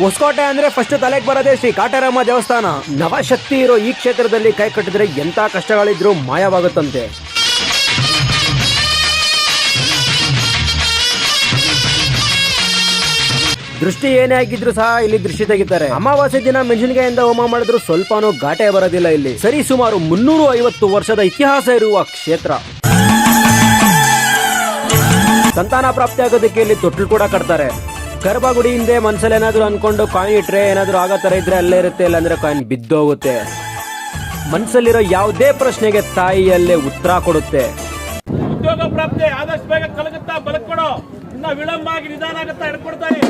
ಹೊಸಕೋಟೆ ಅಂದ್ರೆ ಫಸ್ಟ್ ತಲೆಗೆ ಬರೋದೇ ಶ್ರೀ ಕಾಟೇರಮ್ಮ ದೇವಸ್ಥಾನ. ನವಶಕ್ತಿ ಇರೋ ಈ ಕ್ಷೇತ್ರದಲ್ಲಿ ಕೈ ಕಟ್ಟಿದ್ರೆ ಎಂತ ಕಷ್ಟಗಳಿದ್ರು ಮಾಯವಾಗುತ್ತಂತೆ. ದೃಷ್ಟಿ ಏನೇ ಆಗಿದ್ರು ಸಹ ಇಲ್ಲಿ ದೃಷ್ಟಿ ತೆಗಿತಾರೆ. ಅಮಾವಾಸ್ಯೆ ದಿನ ಮೆಣಸಿನಕಾಯಿಂದ ಹೋಮ ಮಾಡಿದ್ರು ಸ್ವಲ್ಪನೂ ಘಾಟೆ ಬರೋದಿಲ್ಲ ಇಲ್ಲಿ. ಸರಿ ಸುಮಾರು 350 ವರ್ಷದ ಇತಿಹಾಸ ಇರುವ ಕ್ಷೇತ್ರ. ಸಂತಾನ ಪ್ರಾಪ್ತಿ ಆಗೋದಕ್ಕೆ ಇಲ್ಲಿ ತೊಟ್ಲು ಕೂಡ ಕಟ್ತಾರೆ. ಗರ್ಭಗುಡಿ ಹಿಂದೆ ಮನ್ಸಲ್ಲಿ ಏನಾದ್ರು ಅನ್ಕೊಂಡು ಕಾಯಿನ್ ಇಟ್ರೆ ಏನಾದ್ರು ಆಗೋ ತರ ಇದ್ರೆ ಅಲ್ಲೇ ಇರುತ್ತೆ, ಇಲ್ಲಾಂದ್ರೆ ಕಾಯಿನ್ ಬಿದ್ದೋಗುತ್ತೆ. ಮನ್ಸಲ್ಲಿರೋ ಯಾವುದೇ ಪ್ರಶ್ನೆಗೆ ತಾಯಿಯಲ್ಲೇ ಉತ್ತರ ಕೊಡುತ್ತೆ. ಉದ್ಯೋಗ ಪ್ರಾಪ್ತಿ ಆದಷ್ಟು ಬೇಗ ಕಲಗುತ್ತಾ ಬಲಕ್ ಕೊಡೋ, ಇನ್ನ ವಿಳಂಬ ಆಗಿ ನಿಧಾನ ಆಗುತ್ತಾ ಹಿಡ್ಕೊಡ್ತಾರೆ.